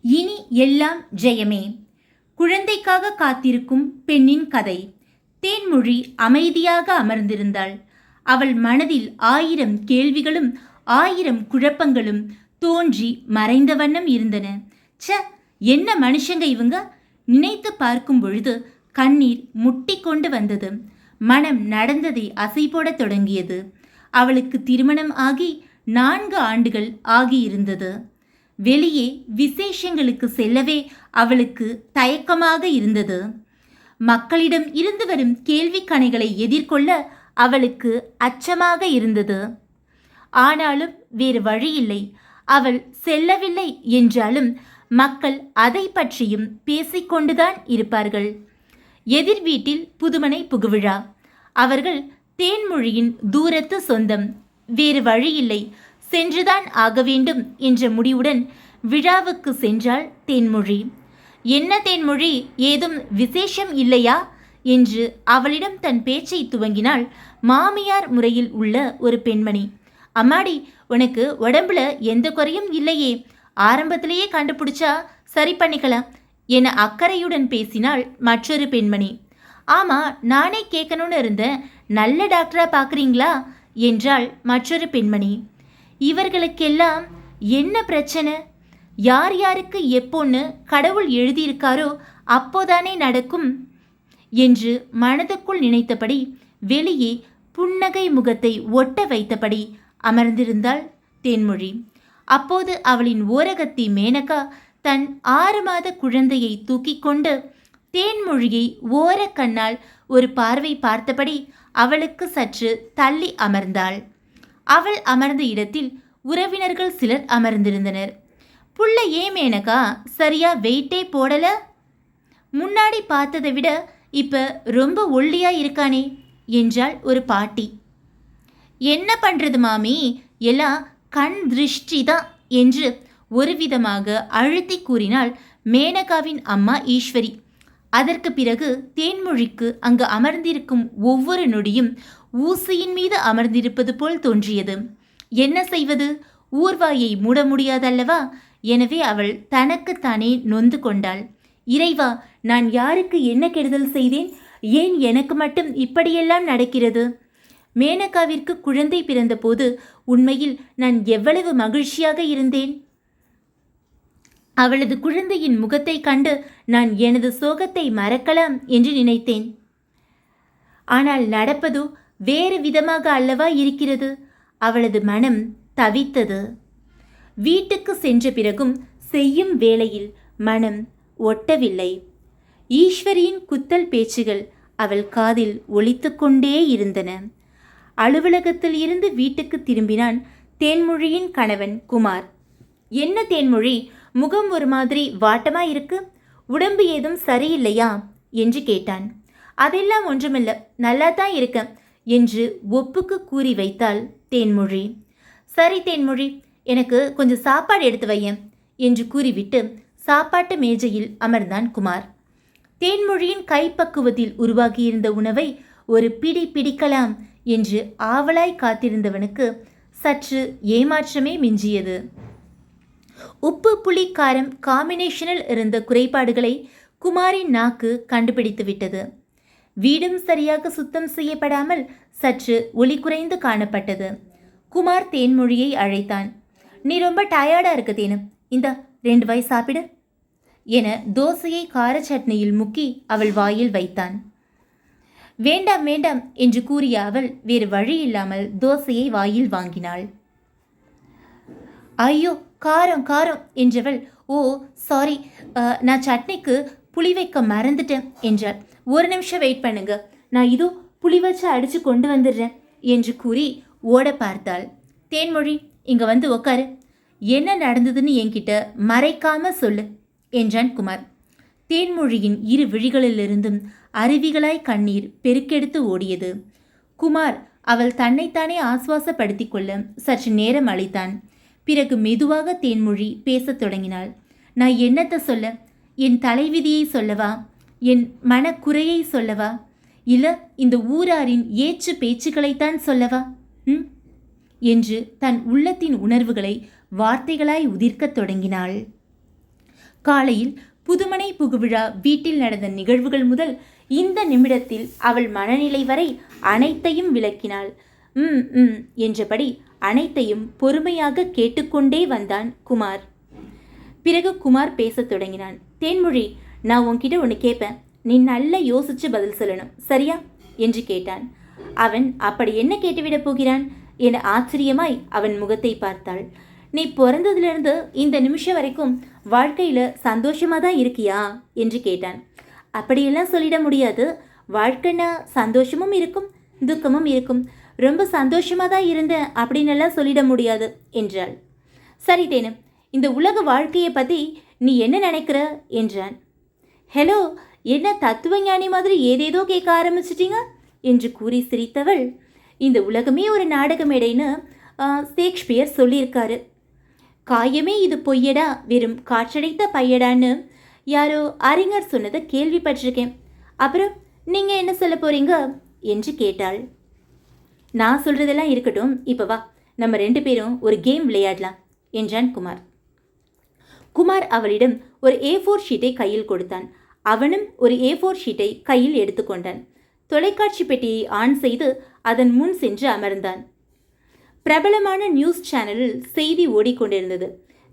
இனி எல்லாம் ஜெயமே. குழந்தைக்காக காத்திருக்கும் பெண்ணின் கதை. தேன்மொழி அமைதியாக அமர்ந்திருந்தாள். அவள் மனதில் 1000 கேள்விகளும் 1000 குழப்பங்களும் தோன்றி மறைந்த வண்ணம் இருந்தன. என்ன மனுஷங்க இவங்க! நினைத்து பார்க்கும் பொழுது கண்ணீர் முட்டிக்கொண்டு வந்தது. மனம் நடந்ததை அசை போடத் தொடங்கியது. அவளுக்கு திருமணம் ஆகி 4 ஆண்டுகள் ஆகியிருந்தது. வெளியே விசேஷங்களுக்கு செல்லவே அவளுக்கு தயக்கமாக இருந்தது. மக்களிடம் இருந்து வரும் கேள்வி கணைகளை எதிர்கொள்ள அவளுக்கு அச்சமாக இருந்தது. ஆனாலும் வேறு வழியில்லை. அவள் செல்லவில்லை என்றாலும் மக்கள் அதை பற்றியும் பேசிக்கொண்டுதான் இருப்பார்கள். எதிர் வீட்டில் புதுமனை புகுவிழா. அவர்கள் தேன்மொழியின் தூரத்து சொந்தம். வேறு வழியில்லை, சென்றுதான் ஆக வேண்டும் என்ற முடிவுடன் விழாவுக்கு சென்றாள் தேன்மொழி. என்ன தேன்மொழி, ஏதும் விசேஷம் இல்லையா என்று அவளிடம் தன் பேச்சை துவங்கினாள் மாமியார் முறையில் உள்ள ஒரு பெண்மணி. அம்மாடி, உனக்கு உடம்புல எந்த குறையும் இல்லையே, ஆரம்பத்திலேயே கண்டுபிடிச்சா சரி பண்ணிக்கலாம் என அக்கறையுடன் பேசினாள் மற்றொரு பெண்மணி. ஆமா, நானே கேட்கணும்னு இருந்தேன், நல்ல டாக்டரா பார்க்குறீங்களா என்றாள் மற்றொரு பெண்மணி. இவர்களுக்கெல்லாம் என்ன பிரச்சனை? யார் யாருக்கு எப்போன்னு கடவுள் எழுதியிருக்காரோ அப்போதானே நடக்கும் என்று மனதுக்குள் நினைத்தபடி வெளியே புன்னகை முகத்தை ஒட்ட வைத்தபடி அமர்ந்திருந்தாள் தேன்மொழி. அப்போது அவளின் ஓரகத்தி மேனகா தன் 6 மாத குழந்தையை தூக்கி கொண்டு தேன்மொழியை ஓரக்கண்ணால் ஒரு பார்வை பார்த்தபடி அவளுக்கு சற்று தள்ளி அமர்ந்தாள். அவள் அமர்ந்த இடத்தில் உறவினர்கள் சிலர் அமர்ந்திருந்தனர். புள்ள ஏன் மேனகா சரியா வெயிட்டே போடல? முன்னாடி பார்த்ததை விட இப்ப ரொம்ப ஒல்லியா இருக்கானே என்றாள் ஒரு பாட்டி. என்ன பண்றது மாமி, எல்லாம் கண் திருஷ்டி தான் என்று ஒரு விதமாக அழுத்தி கூறினாள் மேனகாவின் அம்மா ஈஸ்வரி. அதற்கு பிறகு தேன்மொழிக்கு அங்கு அமர்ந்திருக்கும் ஒவ்வொரு நொடியும் ஊசியின் மீது அமர்ந்திருப்பது போல் தோன்றியது. என்ன செய்வது? ஊர்வாயை மூட முடியாதல்லவா? எனவே அவள் தனக்குத்தானே நொந்து கொண்டாள். இறைவா, நான் யாருக்கு என்ன கெடுதல் செய்தேன்? ஏன் எனக்கு மட்டும் இப்படியெல்லாம் நடக்கிறது? மேனகாவிற்கு குழந்தை பிறந்தபோது உண்மையில் நான் எவ்வளவு மகிழ்ச்சியாக இருந்தேன். அவளது குழந்தையின் முகத்தை கண்டு நான் எனது சோகத்தை மறக்கலாம் என்று நினைத்தேன். ஆனால் நடப்பதோ வேறு விதமாக அல்லவா இருக்கிறது. அவளது மனம் தவித்தது. வீட்டுக்கு சென்ற பிறகும் செய்யும் வேளையில் மனம் ஒட்டவில்லை. ஈஸ்வரியின் குத்தல் பேச்சுகள் அவள் காதில் ஒலித்து கொண்டே இருந்தன. அலுவலகத்தில் இருந்து வீட்டுக்கு திரும்பினான் தேன்மொழியின் கணவன் குமார். என்ன தேன்மொழி, முகம் ஒரு மாதிரி வாட்டமா இருக்கு, உடம்பு ஏதும் சரியில்லையா என்று கேட்டான். அதெல்லாம் ஒன்றுமில்லை, நல்லா தான் இருக்கேன் என்று ஒப்புக்கு கூறி வைத்தாள் தேன்மொழி. சரி தேன்மொழி, எனக்கு கொஞ்சம் சாப்பாடு எடுத்து வையேன் என்று கூறிவிட்டு சாப்பாட்டு மேஜையில் அமர்ந்தான் குமார். தேன்மொழியின் கைப்பக்குவத்தில் உருவாகியிருந்த உணவை ஒரு பிடி பிடிக்கலாம் என்று ஆவலாய் காத்திருந்தவனுக்கு சற்று ஏமாற்றமே மிஞ்சியது. உப்பு புளி காரம் காம்பினேஷனில் இருந்த குறைபாடுகளை குமாரின் நாக்கு கண்டுபிடித்து விட்டது. வீடும் சரியாக சுத்தம் செய்யப்படாமல் சற்று ஒளி குறைந்து காணப்பட்டது. குமார் தேன்மொழியை அழைத்தான். நீ ரொம்ப டயர்டா இருக்க தேனு, இந்த 2 வாய் சாப்பிடு என தோசையை கார சட்னியில் முக்கி அவள் வாயில் வைத்தான். வேண்டாம் வேண்டாம் என்று கூறிய அவள் வேறு வழி இல்லாமல் தோசையை வாயில் வாங்கினாள். ஐயோ, காரம் காரம் என்றவள், ஓ சாரி, நான் சட்னிக்கு புளி வைக்க மறந்துட்டேன் என்றாள். ஒரு நிமிஷம் வெயிட் பண்ணுங்க, நான் இதோ புளி வச்சு அடித்து கொண்டு வந்துடுறேன் என்று கூறி ஓட பார்த்தாள். தேன்மொழி, இங்கே வந்து உக்காரு, என்ன நடந்ததுன்னு என்கிட்ட மறைக்காம சொல்லு என்றான் குமார். தேன்மொழியின் 2 விழிகளிலிருந்தும் அருவிகளாய் கண்ணீர் பெருக்கெடுத்து ஓடியது. குமார் அவள் தன்னைத்தானே ஆசுவாசப்படுத்தி கொள்ள சற்று நேரம் அளித்தான். பிறகு மெதுவாக தேன்மொழி பேசத் தொடங்கினாள். நான் என்னத்தை சொல்ல? என் தலைவிதியை சொல்லவா? என் மனக்குறையை சொல்லவா? இல்லை இந்த ஊராரின் ஏச்சு பேச்சுக்களைத்தான் சொல்லவா? என்று தன் உள்ளத்தின் உணர்வுகளை வார்த்தைகளாய் உதிர்க்கத் தொடங்கினாள். காலையில் புதுமனை புகுவிழா வீட்டில் நடந்த நிகழ்வுகள் முதல் இந்த நிமிடத்தில் அவள் மனநிலை வரை அனைத்தையும் விளக்கினாள். என்றபடி அனைத்தையும் பொறுமையாக கேட்டுக்கொண்டே வந்தான் குமார். பிறகு குமார் பேசத் தொடங்கினான். தேன்மொழி, நான் உன்கிட்ட ஒன்று கேட்பேன், நீ நல்லா யோசிச்சு பதில் சொல்லணும், சரியா என்று கேட்டான். அவன் அப்படி என்ன கேட்டுவிடப் போகிறான் என ஆச்சரியமாய் அவன் முகத்தை பார்த்தாள். நீ பிறந்ததிலிருந்து இந்த நிமிஷம் வரைக்கும் வாழ்க்கையில் சந்தோஷமாக தான் இருக்கியா என்று கேட்டான். அப்படியெல்லாம் சொல்லிட முடியாது. வாழ்க்கைன்னா சந்தோஷமும் இருக்கும் துக்கமும் இருக்கும். ரொம்ப சந்தோஷமாக தான் இருந்தேன் அப்படின்னெல்லாம் சொல்லிட முடியாது என்றாள். சரி தேனு, இந்த உலக வாழ்க்கையை பற்றி நீ என்ன நினைக்கிற என்றான். ஹலோ, என்ன தத்துவ ஞானி மாதிரி ஏதேதோ கேட்க ஆரம்பிச்சிட்டீங்க என்று கூறி சிரித்தவள், இந்த உலகமே ஒரு நாடக மேடைன்னு ஷேக்ஸ்பியர் சொல்லியிருக்காரு. காயமே இது பொய்யடா, வெறும் காற்றடைத்த பையடான்னு யாரோ அறிஞர் சொன்னதை கேள்விப்பட்டிருக்கேன். அப்புறம் நீங்கள் என்ன சொல்ல போறீங்க என்று கேட்டாள். நான் சொல்கிறதெல்லாம் இருக்கட்டும், இப்போ வா, நம்ம 2 பேரும் ஒரு கேம் விளையாடலாம் என்றான் குமார். குமார் அவளிடம் ஒரு A4 ஷீட்டை கையில் கொடுத்தான். அவனும் ஒரு A4 ஷீட்டை கையில் எடுத்துக்கொண்டான். தொலைக்காட்சி பெட்டியை ஆன் செய்து அதன் முன் சென்று அமர்ந்தான். பிரபலமான நியூஸ் சேனலில் செய்தி ஓடிக்கொண்டிருந்தது.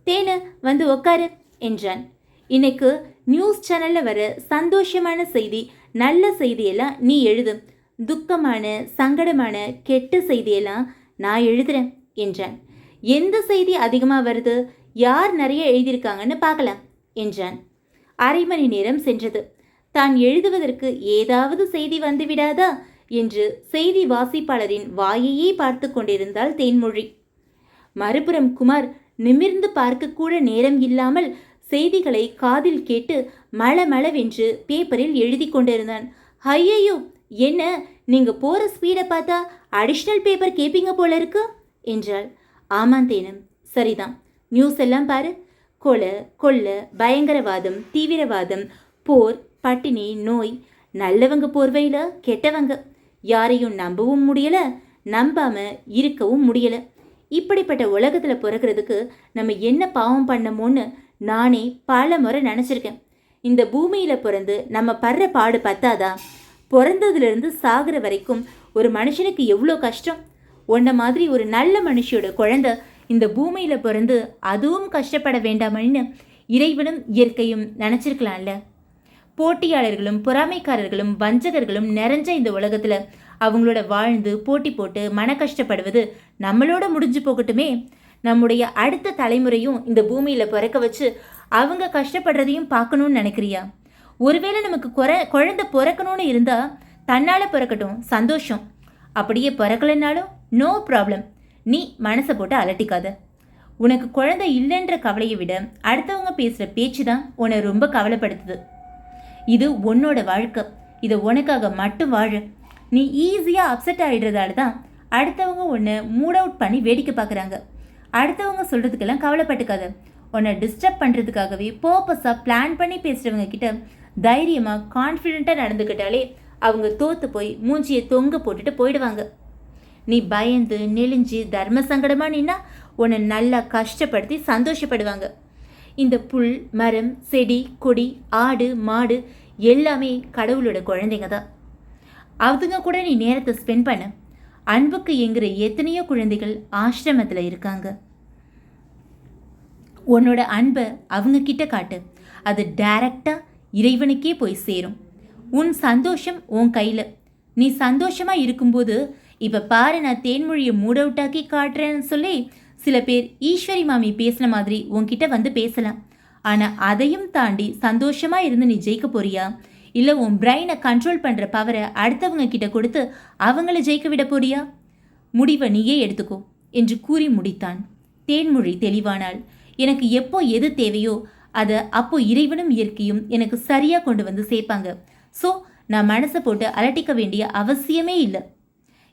தேனு, வந்து உக்காரு என்றான். இன்னைக்கு நியூஸ் சேனலில் வர சந்தோஷமான செய்தி, நல்ல செய்தியெல்லாம் நீ எழுது, துக்கமான சங்கடமான கெட்ட செய்தியெல்லாம் நான் எழுதுறேன் என்றான். எந்த செய்தி அதிகமாக வருது, யார் நிறைய எழுதியிருக்காங்கன்னு பார்க்கலாம் என்றான். அரை மணி நேரம் சென்றது. தான் எழுதுவதற்கு ஏதாவது செய்தி வந்துவிடாதா என்று செய்தி வாசிப்பாளரின் வாயையே பார்த்து கொண்டிருந்தாள் தேன்மொழி. மறுபுறம் குமார் நிமிர்ந்து பார்க்கக்கூட நேரம் இல்லாமல் செய்திகளை காதில் கேட்டு மளமளவென்று பேப்பரில் எழுதி கொண்டிருந்தான். ஐயையோ, என்ன நீங்க போற ஸ்பீடை பார்த்தா அடிஷ்னல் பேப்பர் கேட்பீங்க போல இருக்கு என்றாள். ஆமாம் தேனும், சரிதான். நியூஸ் எல்லாம் பாரு, கொலை கொள்ளை, பயங்கரவாதம், தீவிரவாதம், போர், பட்டினி, நோய், நல்லவங்க போர்வையில் கெட்டவங்க, யாரையும் நம்பவும் முடியலை, நம்பாம இருக்கவும் முடியலை. இப்படிப்பட்ட உலகத்தில் பிறக்கிறதுக்கு நம்ம என்ன பாவம் பண்ணமோன்னு நானே பல முறை நினச்சிருக்கேன். இந்த பூமியில் பிறந்து நம்ம படுற பாடு பத்தாதா? பிறந்ததுலேருந்து சாகிற வரைக்கும் ஒரு மனுஷனுக்கு எவ்வளோ கஷ்டம். உன்ன மாதிரி ஒரு நல்ல மனுஷியோட குழந்தை இந்த பூமியில் பிறந்து அதுவும் கஷ்டப்பட வேண்டாமன்னு இறைவனும் இயற்கையும் நினச்சிருக்கலாம்ல. போட்டியாளர்களும் பொறாமைக்காரர்களும் வஞ்சகர்களும் நிறைஞ்ச இந்த உலகத்தில் அவங்களோட வாழ்ந்து போட்டி போட்டு மன கஷ்டப்படுவது நம்மளோட முடிஞ்சு போகட்டுமே. நம்முடைய அடுத்த தலைமுறையும் இந்த பூமியில் பிறக்க வச்சு அவங்க கஷ்டப்படுறதையும் பார்க்கணும்னு நினைக்கிறியா? ஒருவேளை நமக்கு குழந்தை பிறக்கணும்னு இருந்தால் தன்னால் பிறக்கட்டும், சந்தோஷம். அப்படியே பிறக்கலைன்னாலும் நோ ப்ராப்ளம். நீ மனசை போட்டு அலட்டிக்காத. உனக்கு குழந்தை இல்லைன்ற கவலையை விட அடுத்தவங்க பேசுகிற பேச்சு தான் உன்னை ரொம்ப கவலைப்படுத்துது. இது உன்னோட வாழ்க்கை, இதை உனக்காக மட்டும் வாழ. நீ ஈஸியாக அப்செட் ஆகிடுறதால தான் அடுத்தவங்க உன்னை மூட் அவுட் பண்ணி வேடிக்கை பார்க்குறாங்க. அடுத்தவங்க சொல்கிறதுக்கெல்லாம் கவலைப்பட்டுக்காத. உன்னை டிஸ்டர்ப் பண்ணுறதுக்காகவே பர்பஸாக பிளான் பண்ணி பேசுகிறவங்க கிட்ட தைரியமாக கான்ஃபிடெண்ட்டாக நடந்துக்கிட்டாலே அவங்க தோற்று போய் மூஞ்சியை தொங்க போட்டுட்டு போயிடுவாங்க. நீ பயந்து நெளிஞ்சு தர்ம சங்கடமாக நின்னா உன்னை நல்லா கஷ்டப்படுத்தி சந்தோஷப்படுவாங்க. இந்த புல், மரம், செடி, கொடி, ஆடு, மாடு எல்லாமே கடவுளோட குழந்தைங்க தான். அதுங்க கூட நீ நேரத்தை ஸ்பெண்ட் பண்ண. அன்புக்கு என்கிற எத்தனையோ குழந்தைகள் ஆசிரமத்தில் இருக்காங்க. உன்னோட அன்பை அவங்க கிட்ட காட்டு. அது டைரக்டாக இறைவனுக்கே போய் சேரும். உன் சந்தோஷம் உன் கையில். நீ சந்தோஷமாக இருக்கும்போது, இப்போ பாரு, நான் தேன்மொழியை மூட் அவுட் ஆக்கி காட்டுறேன்னு சொல்லி சில பேர் ஈஸ்வரி மாமி பேசின மாதிரி உன்கிட்ட வந்து பேசலாம். ஆனால் அதையும் தாண்டி சந்தோஷமாக இருந்து நீ ஜெயிக்க போறியா? இல்லை உன் பிரெயினை கண்ட்ரோல் பண்ணுற பவரை அடுத்தவங்க கிட்ட கொடுத்து அவங்கள ஜெயிக்க விட போறியா? முடிவை நீயே எடுத்துக்கோ என்று கூறி முடித்தான். தேன்மொழி தெளிவானாள். எனக்கு எப்போ எது தேவையோ அதை அப்போ இறைவனும் இயற்கையும் எனக்கு சரியாக கொண்டு வந்து சேர்ப்பாங்க. ஸோ நான் மனசை போட்டு அலட்டிக்க வேண்டிய அவசியமே இல்லை.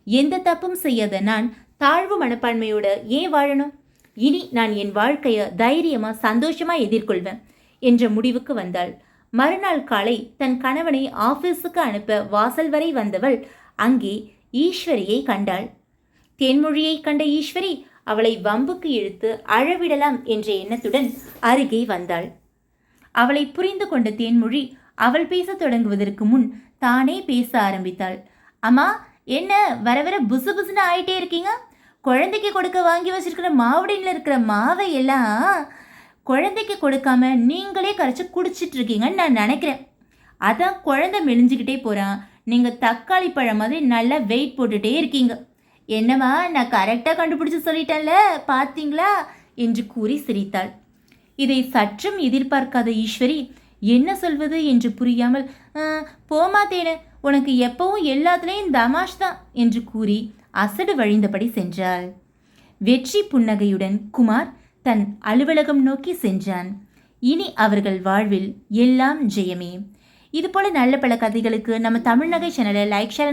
எந்த தப்பும் செய்யாத நான் தாழ்வு மனப்பான்மையோட ஏன் வாழணும்? இனி நான் என் வாழ்க்கையை தைரியமாக சந்தோஷமாக எதிர்கொள்வேன் என்ற முடிவுக்கு வந்தாள். மறுநாள் காலை தன் கணவனை ஆஃபீஸுக்கு அனுப்ப வாசல் வரை வந்தவள் அங்கே ஈஸ்வரியை கண்டாள். தேன்மொழியை கண்ட ஈஸ்வரி அவளை வம்புக்கு இழுத்து அழவிடலாம் என்ற எண்ணத்துடன் அருகே வந்தாள். அவளை புரிந்து கொண்ட தேன்மொழி அவள் பேசத் தொடங்குவதற்கு முன் தானே பேச ஆரம்பித்தாள். அம்மா, என்ன வர வர புசு புசுன்னு ஆயிட்டே இருக்கீங்க? குழந்தைக்கு கொடுக்க வாங்கி வச்சிருக்கிற மாவுடியில் இருக்கிற மாவை எல்லாம் குழந்தைக்கு கொடுக்காம நீங்களே கரைச்சி குடிச்சிட்டு இருக்கீங்கன்னு நான் நினைக்கிறேன். அதான் குழந்தை மெலிஞ்சுக்கிட்டே போகிறான், நீங்கள் தக்காளி பழம் மாதிரி நல்லா வெயிட் போட்டுகிட்டே இருக்கீங்க. என்னம்மா, நான் கரெக்டாக கண்டுபிடிச்சி சொல்லிட்டேன்ல, பார்த்தீங்களா என்று கூறி சிரித்தாள். இதை சற்றும் எதிர்பார்க்காத ஈஸ்வரி என்ன சொல்வது என்று புரியாமல், போமா தேனு, உனக்கு எப்பவும் எல்லாத்துலேயும் தமாஷ் தான் என்று கூறி அசடு வழிந்தபடி சென்றாள். வெற்றி புன்னகையுடன் குமார் தன் அலுவலகம் நோக்கி சென்றான். இனி அவர்கள் வாழ்வில் எல்லாம் ஜெயமே. இதுபோல நல்ல பல கதைகளுக்கு நம்ம தமிழ்நகை சேனலை லைக், ஷேர்